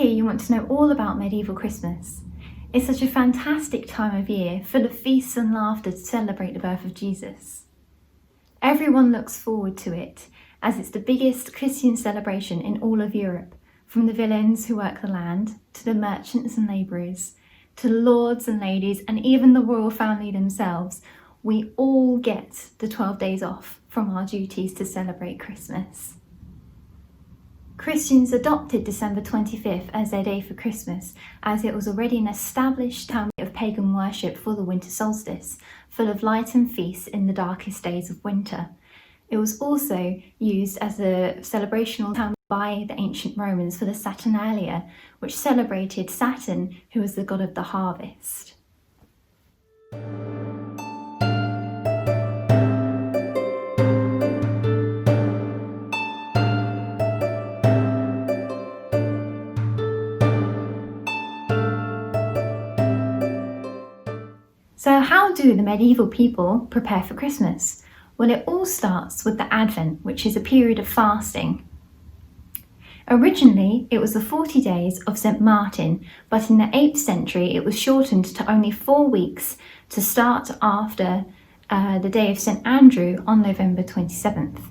hear you want to know all about medieval Christmas. It's such a fantastic time of year, full of feasts and laughter to celebrate the birth of Jesus. Everyone looks forward to it, as it's the biggest Christian celebration in all of Europe, from the villains who work the land, to the merchants and labourers, to the lords and ladies, and even the royal family themselves. We all get the 12 days off from our duties to celebrate Christmas. Christians adopted December 25th as their day for Christmas, as it was already an established time of pagan worship for the winter solstice, full of light and feasts in the darkest days of winter. It was also used as a celebrational time by the ancient Romans for the Saturnalia, which celebrated Saturn, who was the god of the harvest. So how do the medieval people prepare for Christmas? Well, it all starts with the Advent, which is a period of fasting. Originally, it was the 40 days of St. Martin, but in the 8th century, it was shortened to only 4 weeks to start after the day of St. Andrew on November 27th.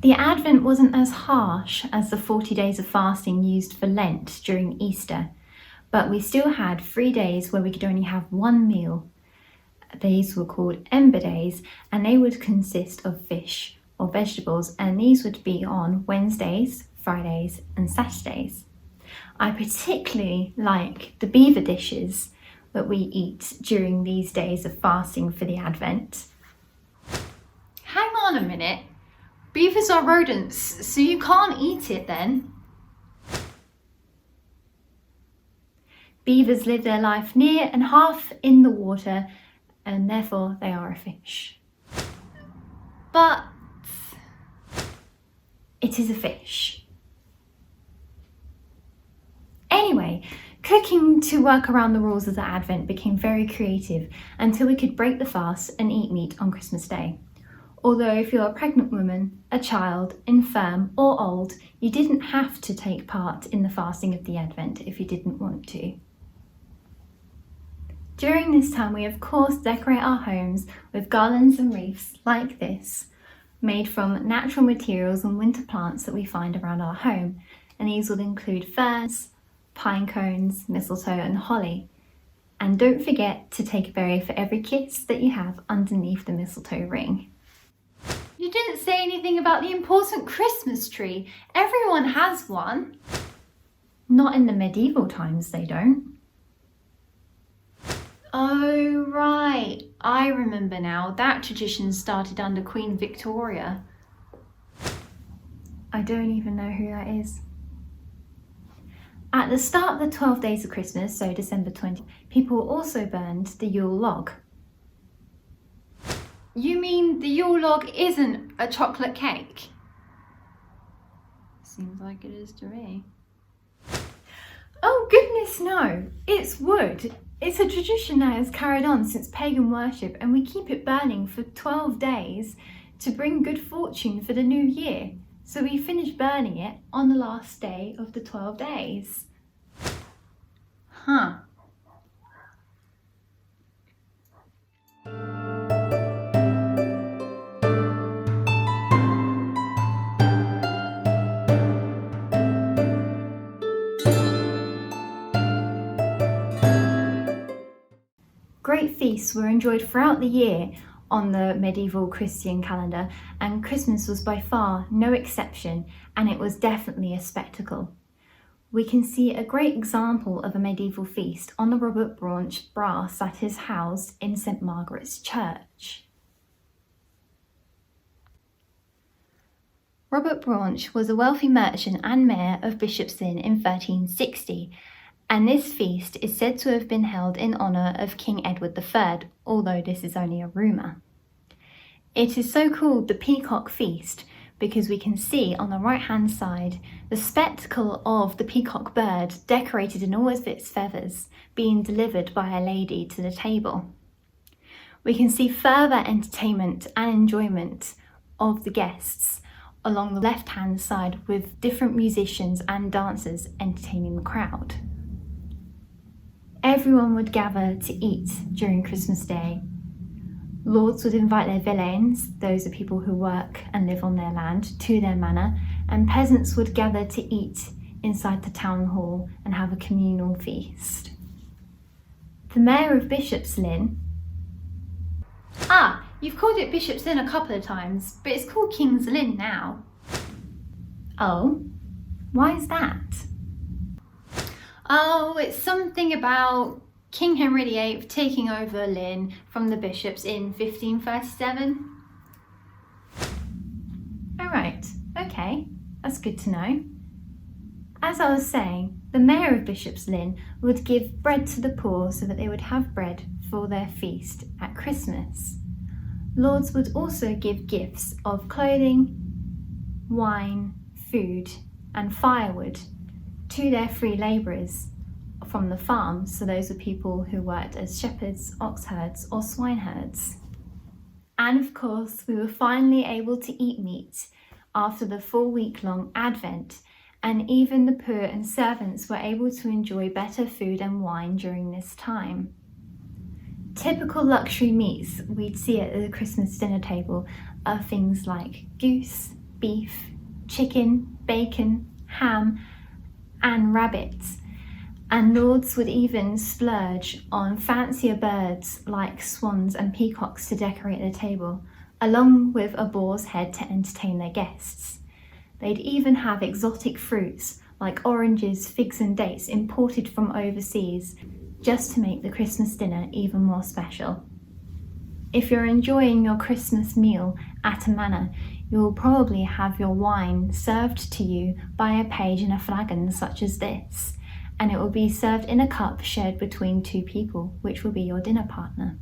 The Advent wasn't as harsh as the 40 days of fasting used for Lent during Easter, but we still had 3 days where we could only have one meal. These were called Ember Days, and they would consist of fish or vegetables, and these would be on Wednesdays, Fridays and Saturdays. I particularly like the beaver dishes that we eat during these days of fasting for the Advent. Hang on a minute. Beavers are rodents, so you can't eat it then? Beavers live their life near and half in the water, and therefore they are a fish. But it is a fish. Anyway, cooking to work around the rules of the Advent became very creative until we could break the fast and eat meat on Christmas Day. Although if you're a pregnant woman, a child, infirm or old, you didn't have to take part in the fasting of the Advent if you didn't want to. During this time, we of course decorate our homes with garlands and wreaths like this, made from natural materials and winter plants that we find around our home, and these will include ferns, pine cones, mistletoe and holly. And don't forget to take a berry for every kiss that you have underneath the mistletoe ring. you didn't say anything about the important Christmas tree. Everyone has one. Not in the medieval times, they don't. Oh, right. I remember now. That tradition started under Queen Victoria. I don't even know who that is. At the start of the 12 days of Christmas, so December 20, people also burned the Yule log. You mean the Yule log isn't a chocolate cake? Seems like it is to me. Oh goodness no, it's wood. It's a tradition that has carried on since pagan worship, and we keep it burning for 12 days to bring good fortune for the new year. So we finish burning it on the last day of the 12 days. Huh. Great feasts were enjoyed throughout the year on the medieval Christian calendar, and Christmas was by far no exception, and it was definitely a spectacle. We can see a great example of a medieval feast on the Robert Braunch brass that is housed in St Margaret's Church. Robert Braunch was a wealthy merchant and mayor of Bishopslyn in 1360, and this feast is said to have been held in honour of King Edward III, although this is only a rumour. It is so called the Peacock Feast because we can see on the right hand side the spectacle of the peacock bird decorated in all of its feathers being delivered by a lady to the table. We can see further entertainment and enjoyment of the guests along the left-hand side with different musicians and dancers entertaining the crowd. Everyone would gather to eat during Christmas Day. Lords would invite their villeins, those are people who work and live on their land, to their manor, and peasants would gather to eat inside the town hall and have a communal feast. The mayor of Bishop's Lynn. Ah, you've called it Bishop's Lynn a couple of times, but it's called King's Lynn now. Oh, why is that? Oh, it's something about King Henry VIII taking over Lynn from the bishops in 1537. All right, okay, that's good to know. As I was saying, the mayor of Bishop's Lynn would give bread to the poor so that they would have bread for their feast at Christmas. Lords would also give gifts of clothing, wine, food, and firewood to their free labourers from the farms, so those are people who worked as shepherds, ox herds, or swine herds. And of course, we were finally able to eat meat after the 4-week-long Advent, and even the poor and servants were able to enjoy better food and wine during this time. Typical luxury meats we'd see at the Christmas dinner table are things like goose, beef, chicken, bacon, ham, and rabbits. And lords would even splurge on fancier birds like swans and peacocks to decorate the table, along with a boar's head to entertain their guests. They'd even have exotic fruits like oranges, figs and dates imported from overseas, just to make the Christmas dinner even more special. If you're enjoying your Christmas meal at a manor, you will probably have your wine served to you by a page in a flagon such as this, and it will be served in a cup shared between 2 people, which will be your dinner partner.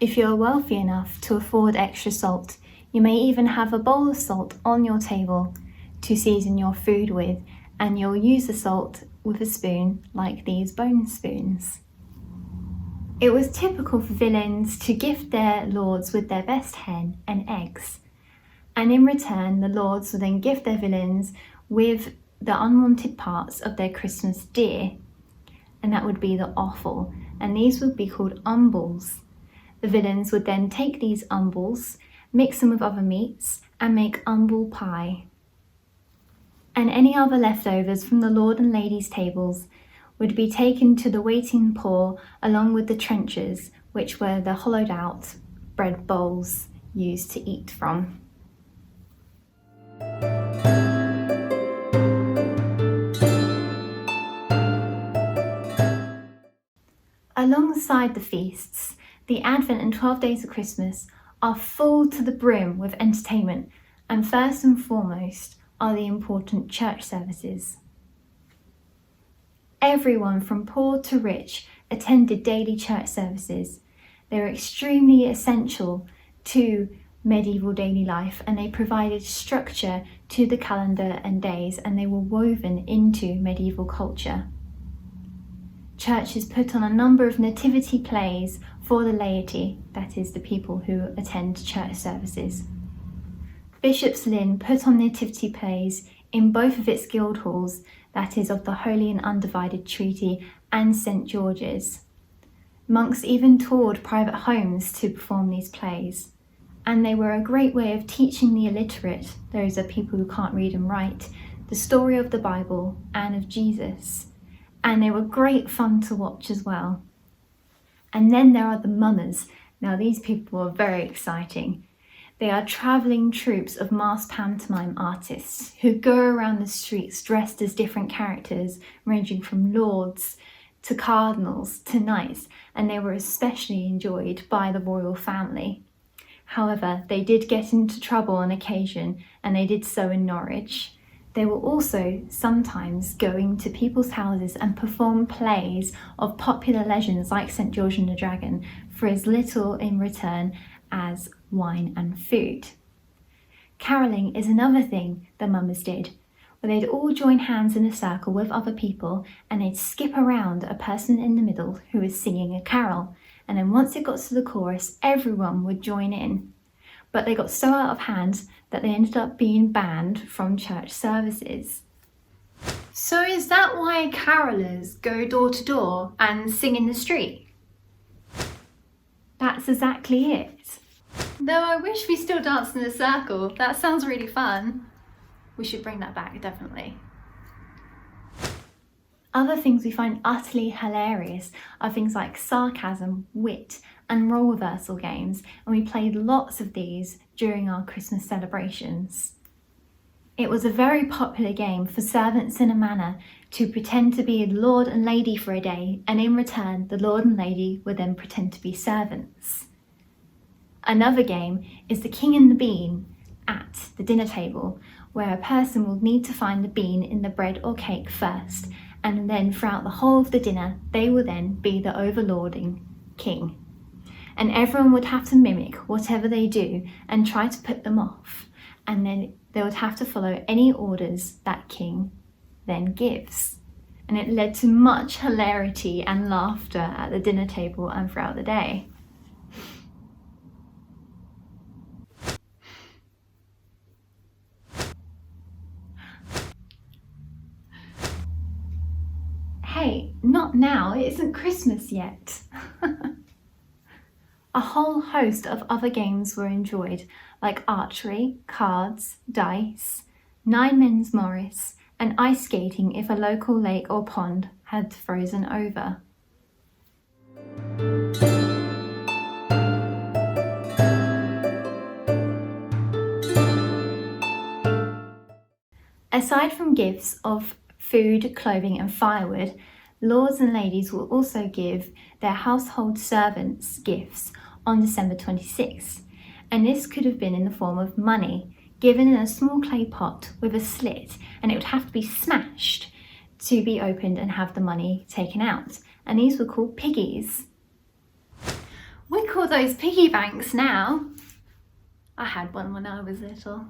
If you're wealthy enough to afford extra salt, you may even have a bowl of salt on your table to season your food with, and you'll use the salt with a spoon like these bone spoons. It was typical for villeins to gift their lords with their best hen and eggs, and in return the lords would then gift their villeins with the unwanted parts of their Christmas deer, and that would be the offal, and these would be called umbles. The villeins would then take these umbles, mix them with other meats, and make umble pie. And any other leftovers from the lord and lady's tables would be taken to the waiting poor along with the trenchers, which were the hollowed out bread bowls used to eat from. Alongside the feasts, the Advent and 12 days of Christmas are full to the brim with entertainment, and first and foremost are the important church services. Everyone from poor to rich attended daily church services. They were extremely essential to medieval daily life, and they provided structure to the calendar and days, and they were woven into medieval culture. Churches put on a number of nativity plays for the laity, that is the people who attend church services. Bishop's Lynn put on nativity plays in both of its guild halls, that is of the Holy and Undivided Treaty and St. George's. Monks even toured private homes to perform these plays, and they were a great way of teaching the illiterate, those are people who can't read and write, the story of the Bible and of Jesus, and they were great fun to watch as well. And then there are the mummers. Now these people are very exciting. They are travelling troupes of masked pantomime artists who go around the streets dressed as different characters, ranging from lords to cardinals to knights, and they were especially enjoyed by the royal family. However, they did get into trouble on occasion, and they did so in Norwich. They were also sometimes going to people's houses and perform plays of popular legends like St. George and the Dragon for as little in return as wine and food. Caroling is another thing the mummers did, where they'd all join hands in a circle with other people, and they'd skip around a person in the middle who was singing a carol, and then once it got to the chorus, everyone would join in. But they got so out of hand that they ended up being banned from church services. So is that why carolers go door to door and sing in the street? That's exactly it. Though I wish we still danced in a circle. That sounds really fun. We should bring that back, definitely. Other things we find utterly hilarious are things like sarcasm, wit, and role reversal games, and we played lots of these during our Christmas celebrations. It was a very popular game for servants in a manor to pretend to be lord and lady for a day, and in return the lord and lady would then pretend to be servants. Another game is the king and the bean at the dinner table, where a person will need to find the bean in the bread or cake first, and then throughout the whole of the dinner they will then be the overlording king. And everyone would have to mimic whatever they do and try to put them off, and then they would have to follow any orders that king then gives. And it led to much hilarity and laughter at the dinner table and throughout the day. Hey, not now, it isn't Christmas yet. A whole host of other games were enjoyed, like archery, cards, dice, nine men's morris, and ice skating if a local lake or pond had frozen over. Aside from gifts of food, clothing, and firewood, lords and ladies will also give their household servants gifts on December 26th, and this could have been in the form of money, given in a small clay pot with a slit, and it would have to be smashed to be opened and have the money taken out, and these were called piggies. We call those piggy banks now. I had one when I was little.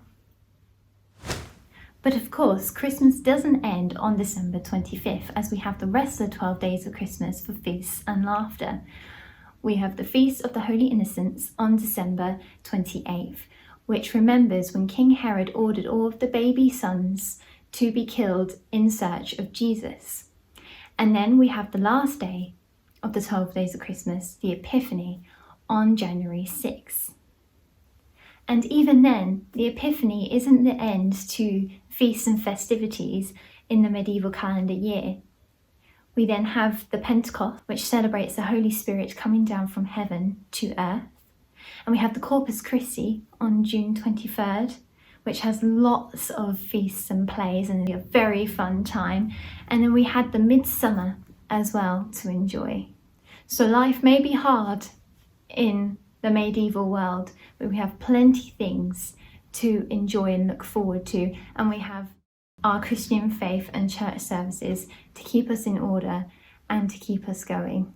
But of course, Christmas doesn't end on December 25th, as we have the rest of the 12 days of Christmas for feasts and laughter. We have the Feast of the Holy Innocents on December 28th, which remembers when King Herod ordered all of the baby sons to be killed in search of Jesus. And then we have the last day of the 12 days of Christmas, the Epiphany, on January 6th. And even then, the Epiphany isn't the end to feasts and festivities in the medieval calendar year. We then have the Pentecost, which celebrates the Holy Spirit coming down from heaven to earth. And we have the Corpus Christi on June 23rd, which has lots of feasts and plays and a very fun time. And then we had the Midsummer as well to enjoy. So life may be hard in the medieval world, but we have plenty of things to enjoy and look forward to, and we have our Christian faith and church services to keep us in order and to keep us going.